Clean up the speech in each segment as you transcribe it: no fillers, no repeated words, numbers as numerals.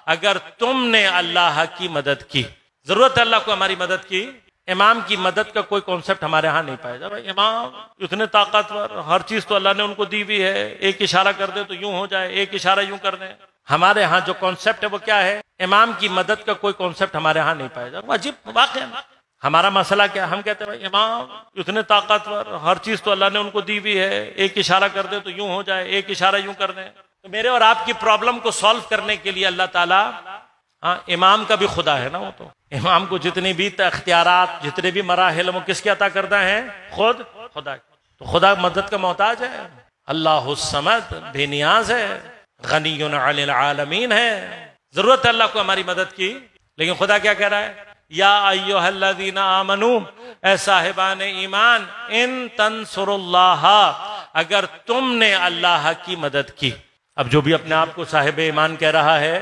اگر تم نے اللہ کی مدد کی. ضرورت ہے اللہ کو ہماری مدد کی. امام کی مدد کا کوئی کانسیپٹ ہمارے ہاں نہیں پایا جائے. امام اتنے طاقتور، ہر چیز تو اللہ نے ان کو دی ہوئی ہے، ایک اشارہ کر دے تو یوں ہو جائے، ایک اشارہ یوں کر دیں. ہمارے ہاں جو کانسیپٹ ہے وہ کیا ہے؟ امام کی مدد کا کوئی کانسیپٹ ہمارے ہاں نہیں پایا جائے. عجیب واقعہ. ہمارا مسئلہ کیا؟ ہم کہتے ہیں امام اتنے طاقتور، ہر چیز تو اللہ نے ان کو دی ہوئی ہے، ایک اشارہ کر دے تو یوں ہو جائے، ایک اشارہ یوں کر دیں. تو میرے اور آپ کی پرابلم کو سالو کرنے کے لیے اللہ تعالیٰ امام کا بھی خدا ہے نا. وہ تو امام کو جتنی بھی اختیارات، جتنے بھی مراحل وہ کس کے عطا کردہ ہیں؟ خود خدا. تو خدا مدد کا محتاج ہے. اللہ الصمد بے نیاز ہے، غنی عن العالمین ہے. ضرورت ہے اللہ کو ہماری مدد کی. لیکن خدا کیا کہہ رہا ہے؟ یا ایھا الذین آمنوا، اے صاحبان ایمان، ان تنصروا اللہ، اگر تم نے اللہ کی مدد کی. اب جو بھی اپنے آپ کو صاحب ایمان کہہ رہا ہے،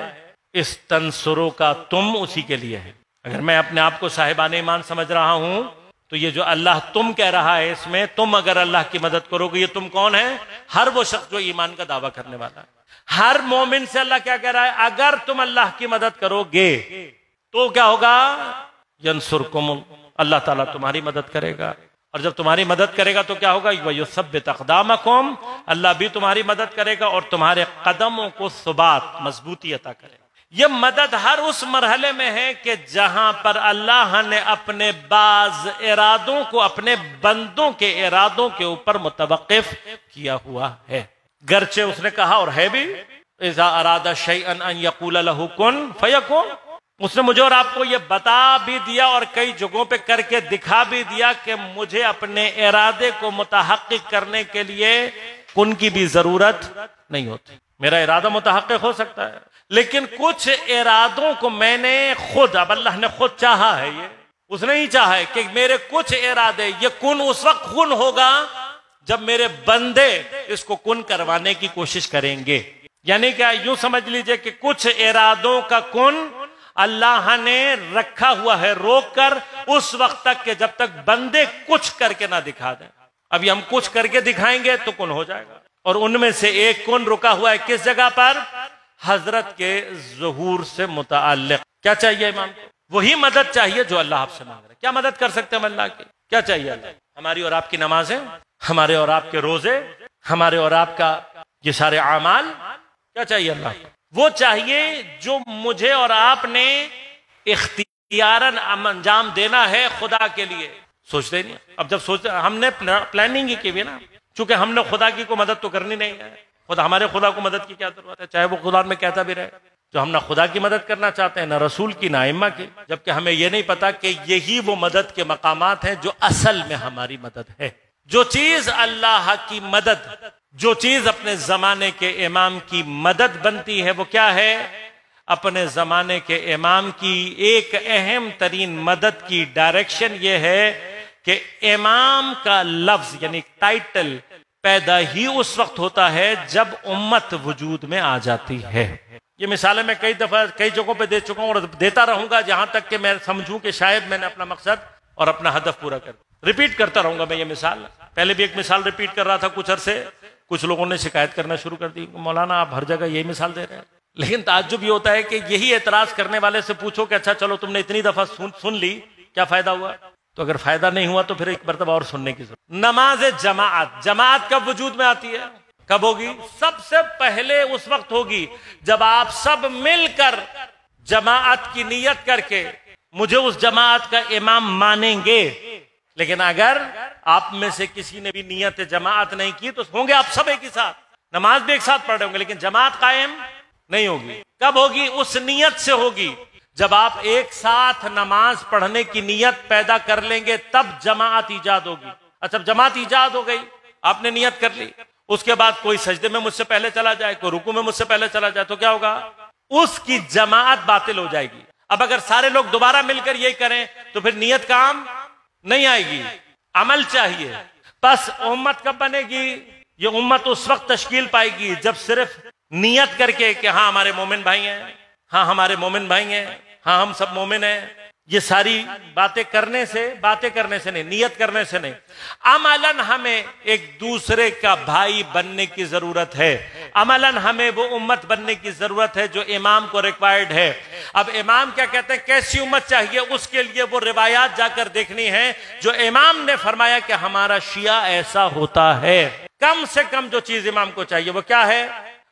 اس تنصرو کا تم اسی کے لیے ہے. اگر میں اپنے آپ کو صاحبان ایمان سمجھ رہا ہوں تو یہ جو اللہ تم کہہ رہا ہے، اس میں تم اگر اللہ کی مدد کرو گے، یہ تم کون ہے؟ ہر وہ شخص جو ایمان کا دعویٰ کرنے والا ہے. ہر مومن سے اللہ کیا کہہ رہا ہے؟ اگر تم اللہ کی مدد کرو گے تو کیا ہوگا؟ ینصرکم، اللہ تعالیٰ تمہاری مدد کرے گا. اور جب تمہاری مدد کرے گا تو کیا ہوگا؟ وَيُثَبِّتْ أَقْدَامَكُمْ، اللہ بھی تمہاری مدد کرے گا اور تمہارے قدموں کو ثبات، مضبوطی عطا کرے گا. یہ مدد ہر اس مرحلے میں ہے کہ جہاں پر اللہ نے اپنے بعض ارادوں کو اپنے بندوں کے ارادوں کے اوپر متوقف کیا ہوا ہے. گرچہ اس نے کہا اور ہے بھی، اذا اراد شیئا ان یقول له کن فیکن، اس نے مجھے اور آپ کو یہ بتا بھی دیا اور کئی جگہوں پہ کر کے دکھا بھی دیا کہ مجھے اپنے ارادے کو متحقق کرنے کے لیے کن کی بھی ضرورت نہیں ہوتی. میرا ارادہ متحقق ہو سکتا ہے لیکن کچھ ارادوں کو میں نے خود، اب اللہ نے خود چاہا ہے، یہ اس نے ہی چاہا ہے کہ میرے کچھ ارادے، یہ کن اس وقت کن ہوگا جب میرے بندے اس کو کن کروانے کی کوشش کریں گے. یعنی کہ یوں سمجھ لیجئے کہ کچھ ارادوں کا کن اللہ نے رکھا ہوا ہے روک کر، اس وقت تک کہ جب تک بندے کچھ کر کے نہ دکھا دیں. ابھی ہم کچھ کر کے دکھائیں گے تو کن ہو جائے گا. اور ان میں سے ایک کن رکا ہوا ہے کس جگہ پر؟ حضرت کے ظہور سے متعلق. کیا چاہیے امام کو؟ وہی مدد چاہیے جو اللہ آپ سے مانگ رہے. کیا مدد کر سکتے ہیں ہم اللہ کی؟ کیا چاہیے اللہ؟ ہماری اور آپ کی نمازیں، ہمارے اور آپ کے روزے، ہمارے اور آپ کا یہ سارے اعمال. کیا چاہیے اللہ کو؟ وہ چاہیے جو مجھے اور آپ نے اختیاراً انجام دینا ہے خدا کے لیے. سوچتے نہیں. اب جب سوچتے، ہم نے پلاننگ ہی کی ہوئی نا، چونکہ ہم نے خدا کی کو مدد تو کرنی نہیں ہے. خدا، ہمارے خدا کو مدد کی کیا ضرورت ہے؟ چاہے وہ خدا میں کہتا بھی رہے. جو ہم نہ خدا کی مدد کرنا چاہتے ہیں، نہ رسول کی، نہ ائمہ کی، جبکہ ہمیں یہ نہیں پتا کہ یہی وہ مدد کے مقامات ہیں جو اصل میں ہماری مدد ہے. جو چیز اللہ کی مدد، جو چیز اپنے زمانے کے امام کی مدد بنتی ہے، وہ کیا ہے؟ اپنے زمانے کے امام کی ایک اہم ترین مدد کی ڈائریکشن یہ ہے کہ امام کا لفظ یعنی ٹائٹل پیدا ہی اس وقت ہوتا ہے جب امت وجود میں آ جاتی ہے. یہ مثالیں میں کئی دفعہ کئی جگہوں پہ دے چکا ہوں اور دیتا رہوں گا جہاں تک کہ میں سمجھوں کہ شاید میں نے اپنا مقصد اور اپنا ہدف پورا کر. ریپیٹ کرتا رہوں گا میں یہ مثال. پہلے بھی ایک مثال ریپیٹ کر رہا تھا کچھ عرصے، کچھ لوگوں نے شکایت کرنا شروع کر دی، مولانا آپ ہر جگہ یہی مثال دے رہے ہیں. لیکن تعجب یہ ہوتا ہے کہ یہی اعتراض کرنے والے سے پوچھو کہ اچھا چلو تم نے اتنی دفعہ سن لی، کیا فائدہ ہوا؟ تو اگر فائدہ نہیں ہوا تو پھر ایک مرتبہ اور سننے کی ضرورت. نماز جماعت، جماعت کب وجود میں آتی ہے؟ کب ہوگی؟ سب سے پہلے اس وقت ہوگی جب آپ سب مل کر جماعت کی نیت کر کے مجھے اس جماعت کا امام مانیں گے. لیکن اگر آپ میں سے کسی نے بھی نیت جماعت نہیں کی تو ہوں گے آپ سب ایک ہی ساتھ، نماز بھی ایک ساتھ پڑھ رہے ہوں گے لیکن جماعت قائم نہیں ہوگی. کب ہوگی؟ اس نیت سے ہوگی جب آپ ایک ساتھ نماز پڑھنے کی نیت پیدا کر لیں گے، تب جماعت ایجاد ہوگی. اچھا جماعت ایجاد ہو گئی، آپ نے نیت کر لی، اس کے بعد کوئی سجدے میں مجھ سے پہلے چلا جائے، کوئی رکوع میں مجھ سے پہلے چلا جائے تو کیا ہوگا؟ اس کی جماعت باطل ہو جائے گی. اب اگر سارے لوگ دوبارہ مل کر یہی کریں تو پھر نیت کام نہیں آئے گی، عمل چاہیے. بس امت کب بنے گی؟ یہ امت اس وقت تشکیل پائے گی جب صرف نیت کر کے کہ ہاں ہمارے مومن بھائی ہیں، ہاں ہمارے مومن بھائی ہیں، ہاں ہم سب مومن ہیں، یہ ساری باتیں کرنے سے نہیں، نیت کرنے سے نہیں، عملاً ہمیں ایک دوسرے کا بھائی بننے کی ضرورت ہے، عملاً ہمیں وہ امت بننے کی ضرورت ہے جو امام کو ریکوائرڈ ہے۔ اب امام کیا کہتے ہیں، کیسی امت چاہیے، اس کے لیے وہ روایات جا کر دیکھنی ہے جو امام نے فرمایا کہ ہمارا شیعہ ایسا ہوتا ہے۔ کم سے کم جو چیز امام کو چاہیے وہ کیا ہے؟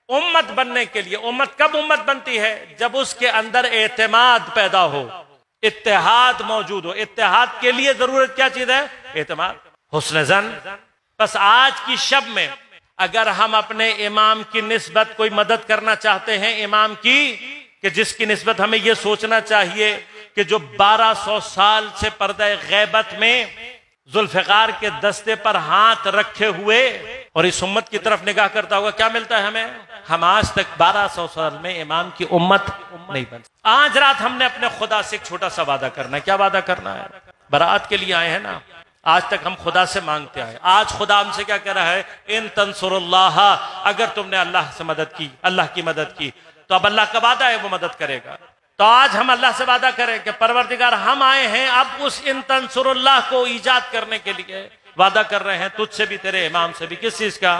امت بننے کے لیے۔ امت کب امت بنتی ہے؟ جب اس کے اندر اعتماد پیدا ہو، اتحاد موجود ہو۔ اتحاد کے لیے ضرورت کیا چیز ہے؟ اعتماد، حسن ظن۔ بس آج کی شب میں اگر ہم اپنے امام کی نسبت کوئی مدد کرنا چاہتے ہیں، امام کی، کہ جس کی نسبت ہمیں یہ سوچنا چاہیے کہ جو 1200 سال سے پردہ غیبت میں ذوالفقار کے دستے پر ہاتھ رکھے ہوئے اور اس امت کی طرف نگاہ کرتا ہوگا، کیا ملتا ہے ہمیں؟ ہم آج تک 1200 سال میں امام کی امت نہیں بن سکتے۔ آج رات ہم نے اپنے خدا سے ایک چھوٹا سا وعدہ کرنا ہے۔ کیا وعدہ کرنا ہے؟ برات کے لیے آئے ہیں نا، آج تک ہم خدا سے مانگتے آئے، آج خدا ہم سے کیا کہہ رہا ہے؟ ان تنصر اللہ، اگر تم نے اللہ سے مدد کی، اللہ کی مدد کی، تو اب اللہ کا وعدہ ہے وہ مدد کرے گا۔ تو آج ہم اللہ سے وعدہ کریں کہ پروردگار ہم آئے ہیں اب اس ان تنصر اللہ کو ایجاد کرنے کے لیے، وعدہ کر رہے ہیں تجھ سے بھی، تیرے امام سے بھی، کس چیز کا؟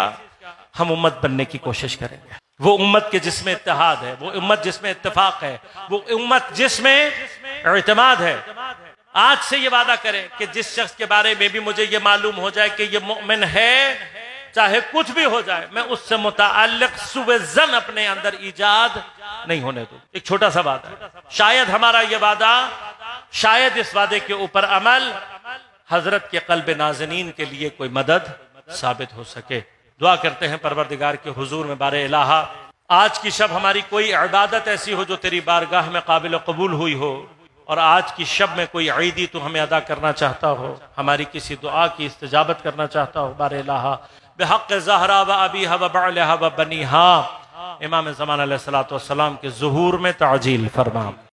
ہم امت بننے کی کوشش کریں گے، وہ امت کے جس میں اتحاد ہے، وہ امت جس میں اتفاق ہے، وہ امت جس میں اعتماد ہے۔ آج سے یہ وعدہ کریں کہ جس شخص کے بارے میں بھی مجھے یہ معلوم ہو جائے کہ یہ مومن ہے، چاہے کچھ بھی ہو جائے، میں اس سے متعلق سوء ظن اپنے اندر ایجاد نہیں ہونے دوں۔ ایک چھوٹا سا وعدہ ہے، شاید ہمارا یہ وعدہ، شاید اس وعدے کے اوپر عمل حضرت کے قلب نازنین کے لیے کوئی مدد ثابت ہو سکے۔ دعا کرتے ہیں پروردگار کے حضور میں بار الہا، آج کی شب ہماری کوئی عبادت ایسی ہو جو تیری بارگاہ میں قابل قبول ہوئی ہو، اور آج کی شب میں کوئی عیدی تو ہمیں ادا کرنا چاہتا ہو، ہماری کسی دعا کی استجابت کرنا چاہتا ہو، بار الہا بحق زہرا و ابیہا و بعلہا و بنیہا، امام زمان علیہ السلام کے ظہور میں تعجیل فرما۔